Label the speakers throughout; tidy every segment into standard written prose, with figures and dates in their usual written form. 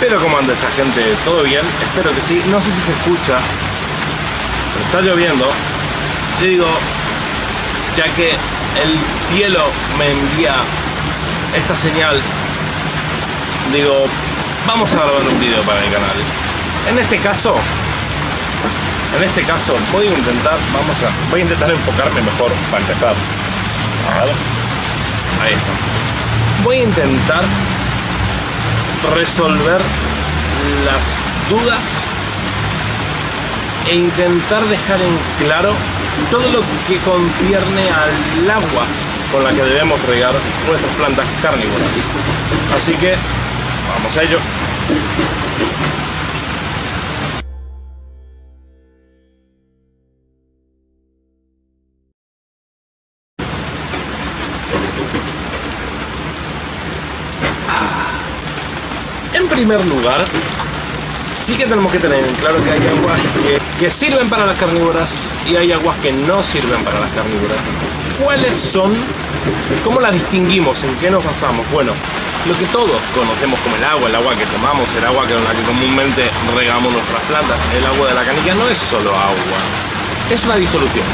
Speaker 1: Pero ¿cómo anda esa gente? ¿Todo bien? Espero que sí. No sé si se escucha, pero está lloviendo. Yo digo, ya que el cielo me envía esta señal, digo, vamos a grabar un video para el canal. En este caso voy a intentar enfocarme mejor para empezar. A ver, ahí está. Voy a intentar resolver las dudas e intentar dejar en claro todo lo que concierne al agua con la que debemos regar nuestras plantas carnívoras. Así que vamos a ello. En primer lugar, sí que tenemos que tener en claro que hay aguas que sirven para las carnívoras y hay aguas que no sirven para las carnívoras. ¿Cuáles son? ¿Cómo las distinguimos? ¿En qué nos basamos? Bueno, lo que todos conocemos como el agua que tomamos, el agua con la que comúnmente regamos nuestras plantas, el agua de la canilla, no es solo agua, es una disolución.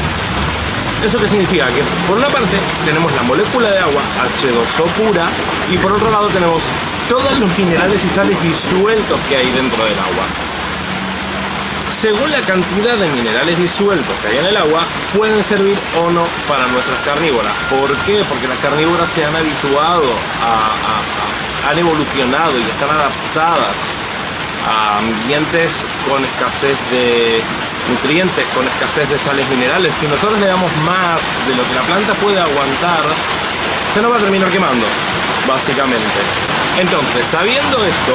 Speaker 1: ¿Eso qué significa? Que por una parte tenemos la molécula de agua, H2O pura, y por otro lado tenemos todos los minerales y sales disueltos que hay dentro del agua. Según la cantidad de minerales disueltos que hay en el agua, pueden servir o no para nuestras carnívoras. ¿Por qué? Porque las carnívoras se han habituado, han evolucionado y están adaptadas a ambientes con escasez de nutrientes, con escasez de sales minerales. Si nosotros le damos más de lo que la planta puede aguantar, se nos va a terminar quemando, básicamente. Entonces, sabiendo esto,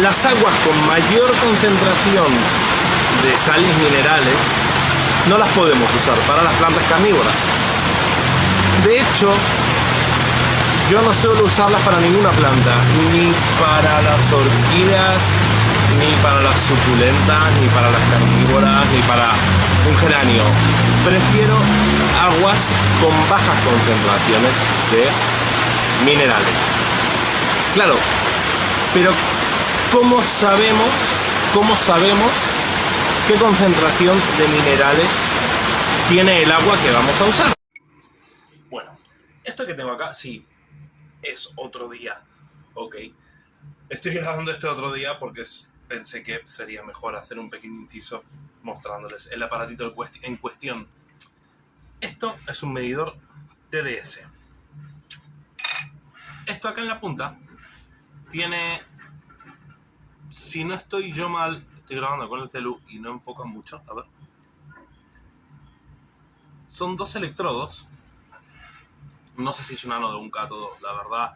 Speaker 1: las aguas con mayor concentración de sales minerales no las podemos usar para las plantas carnívoras. De hecho, yo no suelo usarlas para ninguna planta, ni para las orquídeas, ni para las suculentas, ni para las carnívoras, ni para un geranio. Prefiero aguas con bajas concentraciones de minerales. Claro, pero ¿cómo sabemos qué concentración de minerales tiene el agua que vamos a usar? Bueno, esto que tengo acá, sí, es otro día, ok. Estoy grabando este otro día porque pensé que sería mejor hacer un pequeño inciso mostrándoles el aparatito en cuestión. Esto es un medidor TDS. Esto acá en la punta tiene, si no estoy yo mal, estoy grabando con el celu y no enfoca mucho, a ver. Son dos electrodos. No sé si es un ánodo o un cátodo, la verdad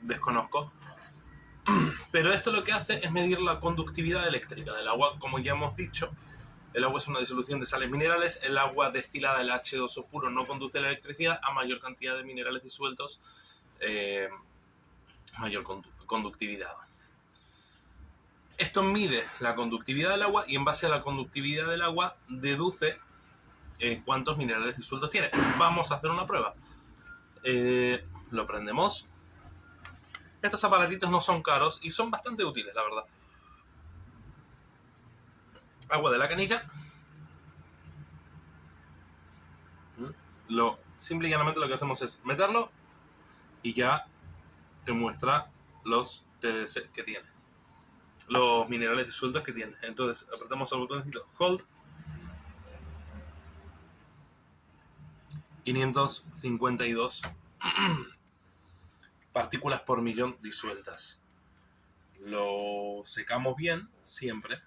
Speaker 1: desconozco. Pero esto lo que hace es medir la conductividad eléctrica del agua. Como ya hemos dicho, el agua es una disolución de sales minerales. El agua destilada, el H2O puro, no conduce la electricidad. A mayor cantidad de minerales disueltos, mayor conductividad. Esto mide la conductividad del agua y en base a la conductividad del agua deduce cuántos minerales disueltos tiene. Vamos a hacer una prueba. Lo prendemos. Estos aparatitos no son caros y son bastante útiles, la verdad. Agua de la canilla. Simple y llanamente lo que hacemos es meterlo y ya te muestra los TDS que tiene, los minerales disueltos que tiene. Entonces apretamos el botoncito Hold. 552 partículas por millón disueltas. Lo secamos bien, siempre.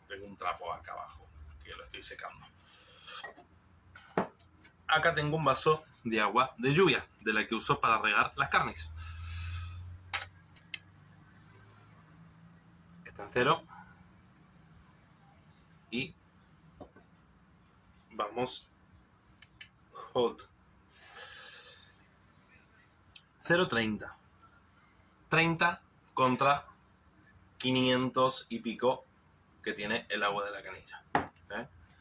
Speaker 1: Tengo un trapo acá abajo que lo estoy secando. Acá tengo un vaso de agua de lluvia, de la que uso para regar las carnes. Está en cero. Y vamos. Hold. 0,30. 30 contra 500 y pico que tiene el agua de la canilla.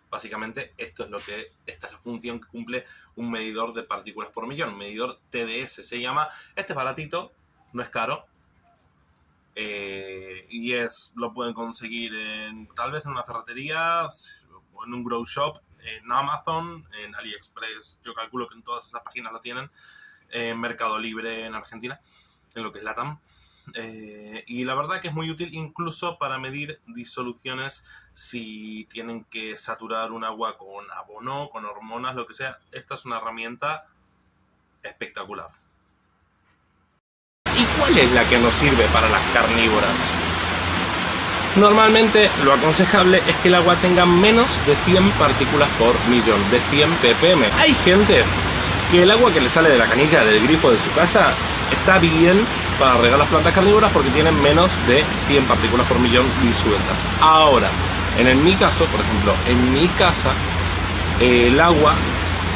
Speaker 1: Básicamente esta es la función que cumple un medidor de partículas por millón, un medidor TDS se llama. Este baratito, no es caro, y lo pueden conseguir tal vez en una ferretería, o en un grow shop, en Amazon, en AliExpress. Yo calculo que en todas esas páginas lo tienen, en Mercado Libre en Argentina, en lo que es LATAM. Y la verdad que es muy útil incluso para medir disoluciones, si tienen que saturar un agua con abono, con hormonas, lo que sea. Esta es una herramienta espectacular. ¿Y cuál es la que nos sirve para las carnívoras? Normalmente lo aconsejable es que el agua tenga menos de 100 partículas por millón, de 100 ppm. Hay gente que el agua que le sale de la canilla del grifo de su casa está bien para regar las plantas carnívoras porque tienen menos de 100 partículas por millón disueltas. Ahora, en mi caso, por ejemplo, en mi casa, el agua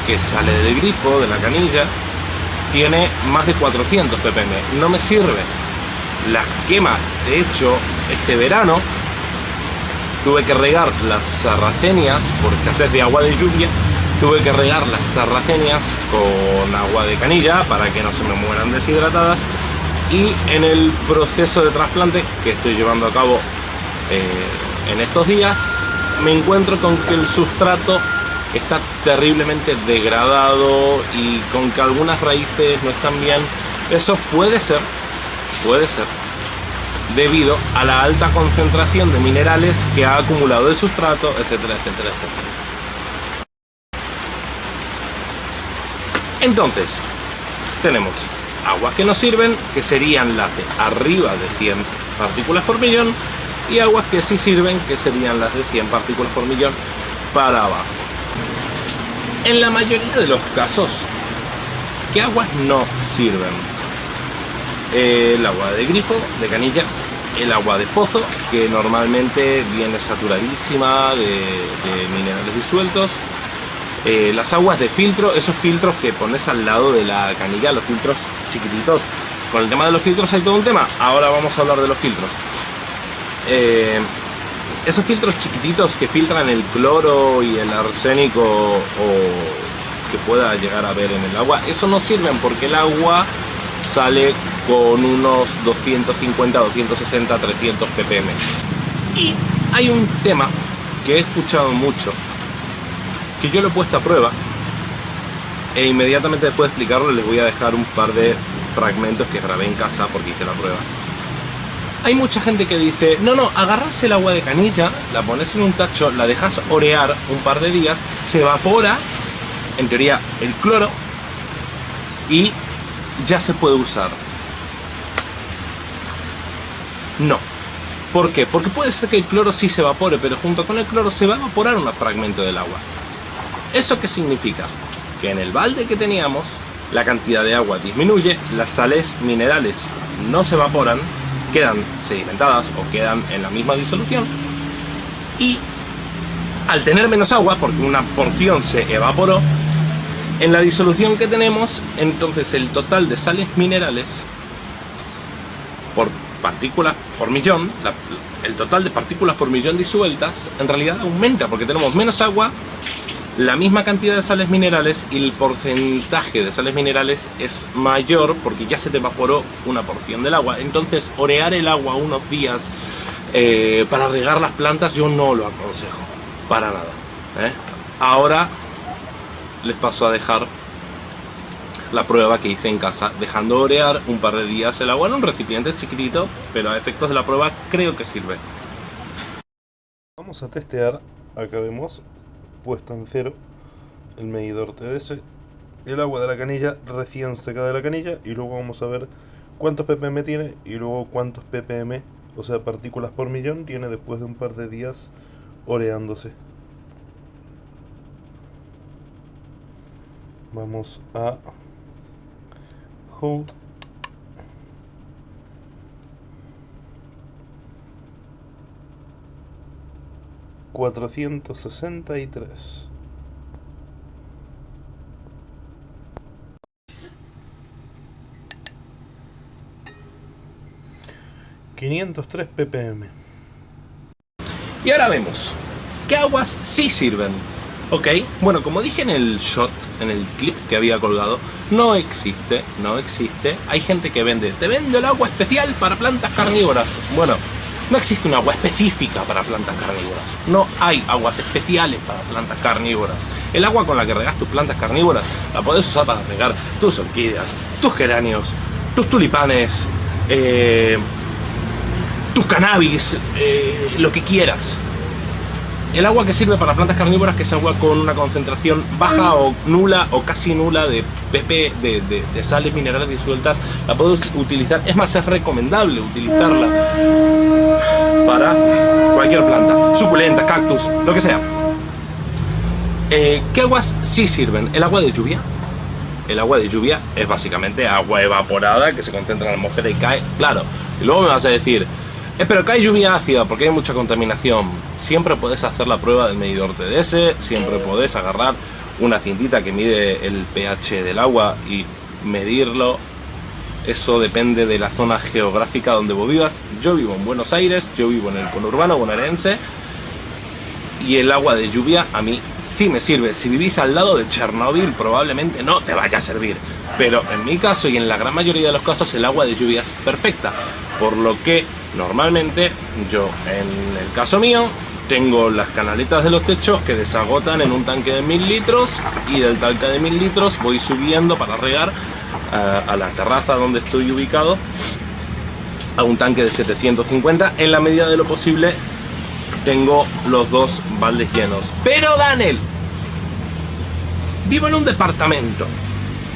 Speaker 1: que sale del grifo, de la canilla, tiene más de 400 ppm. No me sirve. Las quema. De hecho, este verano tuve que regar las sarracenias por escasez de agua de lluvia. Tuve que regar las sarracenias con agua de canilla para que no se me mueran deshidratadas. Y en el proceso de trasplante que estoy llevando a cabo en estos días, me encuentro con que el sustrato está terriblemente degradado y con que algunas raíces no están bien. Eso puede ser debido a la alta concentración de minerales que ha acumulado el sustrato, etcétera, etcétera, etcétera. Entonces, tenemos aguas que nos sirven, que serían las de arriba de 100 partículas por millón, y aguas que sí sirven, que serían las de 100 partículas por millón para abajo. En la mayoría de los casos, ¿qué aguas no sirven? El agua de grifo, de canilla, el agua de pozo, que normalmente viene saturadísima de minerales disueltos, las aguas de filtro, esos filtros que pones al lado de la canilla, los filtros chiquititos. Con el tema de los filtros hay todo un tema, ahora vamos a hablar de los filtros. Esos filtros chiquititos que filtran el cloro y el arsénico o que pueda llegar a haber en el agua, eso no sirven porque el agua sale con unos 250, 260, 300 ppm. Y hay un tema que he escuchado mucho, que yo lo he puesto a prueba, e inmediatamente después de explicarlo les voy a dejar un par de fragmentos que grabé en casa porque hice la prueba. Hay mucha gente que dice, no, agarras el agua de canilla, la pones en un tacho, la dejas orear un par de días, se evapora, en teoría, el cloro, y ya se puede usar. No. ¿Por qué? Porque puede ser que el cloro sí se evapore, pero junto con el cloro se va a evaporar un fragmento del agua. ¿Eso qué significa? Que en el balde que teníamos, la cantidad de agua disminuye, las sales minerales no se evaporan, quedan sedimentadas o quedan en la misma disolución, y al tener menos agua, porque una porción se evaporó, en la disolución que tenemos, entonces el total de sales minerales por partículas por millón, el total de partículas por millón disueltas, en realidad aumenta porque tenemos menos agua, la misma cantidad de sales minerales, y el porcentaje de sales minerales es mayor porque ya se te evaporó una porción del agua. Entonces, orear el agua unos días para regar las plantas yo no lo aconsejo, para nada. Ahora les paso a dejar la prueba que hice en casa, dejando orear un par de días el agua en un recipiente chiquitito, pero a efectos de la prueba creo que sirve.
Speaker 2: Vamos a testear, acá vemos puesto en cero el medidor TDS, el agua de la canilla recién secada de la canilla, y luego vamos a ver cuántos ppm tiene y luego cuántos ppm, o sea partículas por millón, tiene después de un par de días oreándose. Vamos a hold. $463. $503 ppm.
Speaker 1: Y ahora vemos qué aguas sí sirven. Ok, bueno, como dije en el shot en el clip que había colgado, no existe. Hay gente que te vende el agua especial para plantas carnívoras. Bueno, no existe un agua específica para plantas carnívoras. No hay aguas especiales para plantas carnívoras. El agua con la que regas tus plantas carnívoras la podés usar para regar tus orquídeas, tus geranios, tus tulipanes, tus cannabis, lo que quieras. El agua que sirve para plantas carnívoras, que es agua con una concentración baja o nula o casi nula de PP, de sales minerales disueltas, la puedes utilizar. Es más, es recomendable utilizarla para cualquier planta, suculentas, cactus, lo que sea. ¿Qué aguas sí sirven? El agua de lluvia. El agua de lluvia es básicamente agua evaporada que se concentra en la atmósfera y cae, claro. Y luego me vas a decir, pero cae lluvia ácida porque hay mucha contaminación. Siempre puedes hacer la prueba del medidor TDS, siempre podés agarrar una cintita que mide el pH del agua y medirlo. Eso depende de la zona geográfica donde vos vivas. Yo vivo en Buenos Aires, yo vivo en el conurbano bonaerense, y el agua de lluvia a mí sí me sirve. Si vivís al lado de Chernóbil probablemente no te vaya a servir, pero en mi caso y en la gran mayoría de los casos el agua de lluvia es perfecta, por lo que normalmente yo, en el caso mío, tengo las canaletas de los techos que desagotan en un tanque de 1000 litros, y del tanque de 1000 litros voy subiendo para regar a la terraza donde estoy ubicado a un tanque de 750. En la medida de lo posible tengo los 2 baldes llenos. Pero Daniel, vivo en un departamento,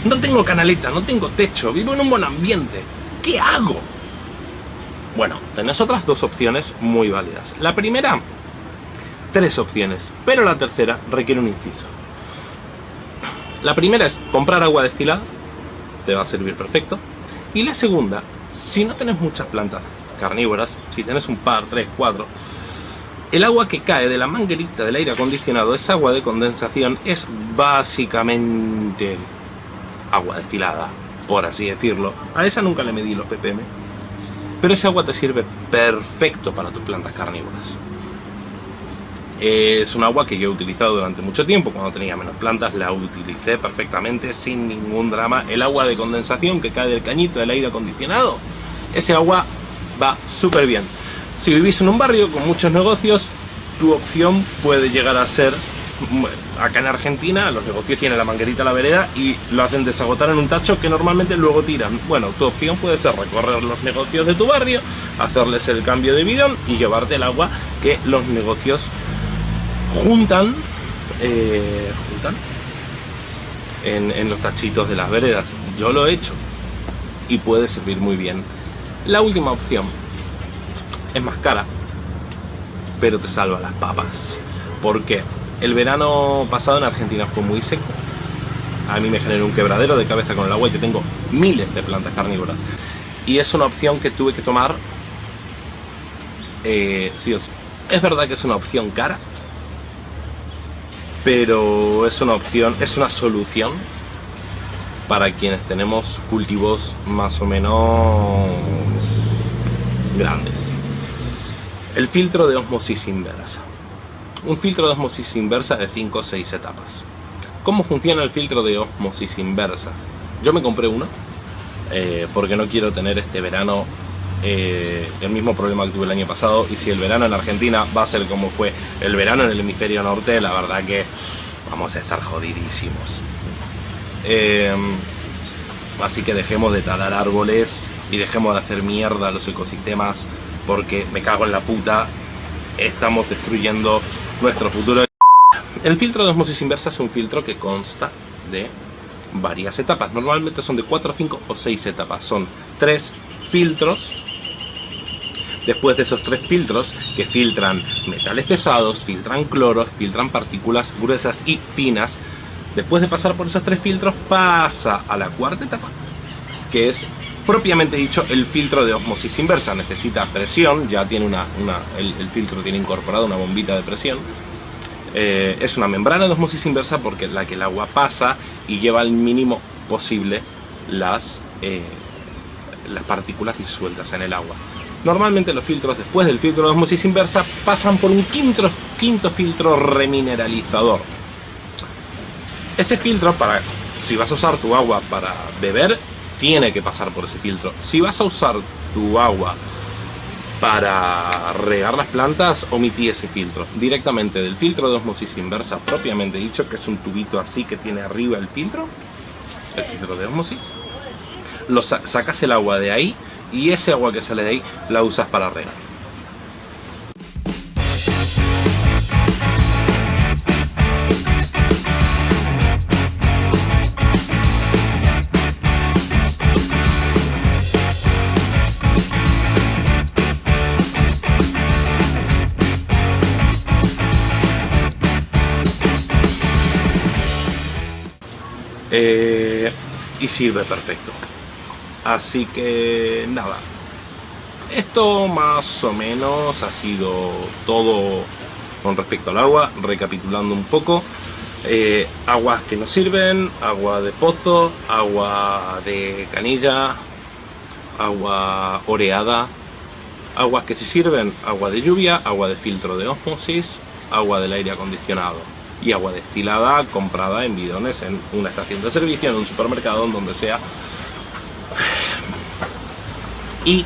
Speaker 1: no tengo canaleta, no tengo techo, vivo en un buen ambiente, ¿qué hago? Bueno, tenés otras 2 opciones muy válidas. La primera, 3 opciones, pero la tercera requiere un inciso. La primera es comprar agua destilada, te va a servir perfecto. Y la segunda, si no tenés muchas plantas carnívoras, si tenés un par, 3, 4, el agua que cae de la manguerita del aire acondicionado, esa agua de condensación, es básicamente agua destilada, por así decirlo. A esa nunca le medí los ppm, pero ese agua te sirve perfecto para tus plantas carnívoras. Es un agua que yo he utilizado durante mucho tiempo. Cuando tenía menos plantas la utilicé perfectamente sin ningún drama. El agua de condensación que cae del cañito del aire acondicionado, ese agua va súper bien. Si vivís en un barrio con muchos negocios, tu opción puede llegar a ser, acá en Argentina los negocios tienen la manguerita a la vereda y lo hacen desagotar en un tacho que normalmente luego tiran. Bueno, tu opción puede ser recorrer los negocios de tu barrio, hacerles el cambio de bidón y llevarte el agua que los negocios juntan en los tachitos de las veredas. Yo lo he hecho y puede servir muy bien. La última opción es más cara, pero te salva las papas. ¿Por qué? El verano pasado en Argentina fue muy seco. A mí me generó un quebradero de cabeza con el agua y yo tengo miles de plantas carnívoras. Y es una opción que tuve que tomar sí o sí. Es verdad que es una opción cara, pero es una opción, es una solución para quienes tenemos cultivos más o menos grandes. El filtro de ósmosis inversa. Un filtro de ósmosis inversa de 5 o 6 etapas. ¿Cómo funciona el filtro de ósmosis inversa? Yo me compré uno porque no quiero tener este verano el mismo problema que tuve el año pasado, y si el verano en Argentina va a ser como fue el verano en el hemisferio norte, la verdad que vamos a estar jodidísimos. Así que dejemos de talar árboles y dejemos de hacer mierda a los ecosistemas, porque me cago en la puta, estamos destruyendo nuestro futuro. El filtro de ósmosis inversa es un filtro que consta de varias etapas. Normalmente son de 4, 5 o 6 etapas. Son 3 filtros. Después de esos 3 filtros, que filtran metales pesados, filtran cloros, filtran partículas gruesas y finas, después de pasar por esos 3 filtros pasa a la 4ª etapa, que es propiamente dicho el filtro de ósmosis inversa. Necesita presión, ya tiene el filtro tiene incorporada una bombita de presión. Es una membrana de ósmosis inversa porque la que el agua pasa y lleva al mínimo posible las partículas disueltas en el agua. Normalmente los filtros, después del filtro de ósmosis inversa, pasan por un quinto filtro remineralizador. Ese filtro, si vas a usar tu agua para beber, tiene que pasar por ese filtro. Si vas a usar tu agua para regar las plantas, omití ese filtro. Directamente del filtro de osmosis inversa propiamente dicho, que es un tubito así que tiene arriba el filtro de osmosis, sacas el agua de ahí y ese agua que sale de ahí la usas para regar. Y sirve perfecto. Así que nada, esto más o menos ha sido todo con respecto al agua. Recapitulando un poco, aguas que no sirven, agua de pozo, agua de canilla, agua oreada, aguas que sí sirven, agua de lluvia, agua de filtro de osmosis, agua del aire acondicionado y agua destilada comprada en bidones en una estación de servicio, en un supermercado, en donde sea. Y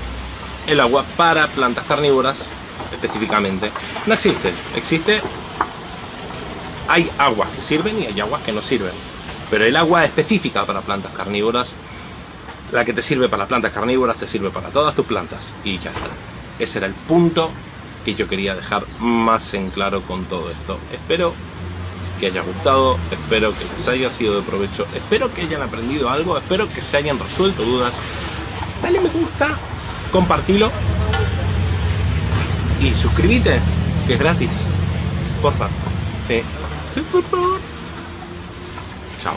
Speaker 1: el agua para plantas carnívoras específicamente no existe. Hay aguas que sirven y hay aguas que no sirven, pero el agua específica para plantas carnívoras, la que te sirve para las plantas carnívoras, te sirve para todas tus plantas y ya está. Ese era el punto que yo quería dejar más en claro con todo esto. Espero que haya gustado, espero que les haya sido de provecho, espero que hayan aprendido algo, espero que se hayan resuelto dudas. Dale me gusta, compartilo y suscríbete, que es gratis. Porfa. Sí. Por favor. Chao.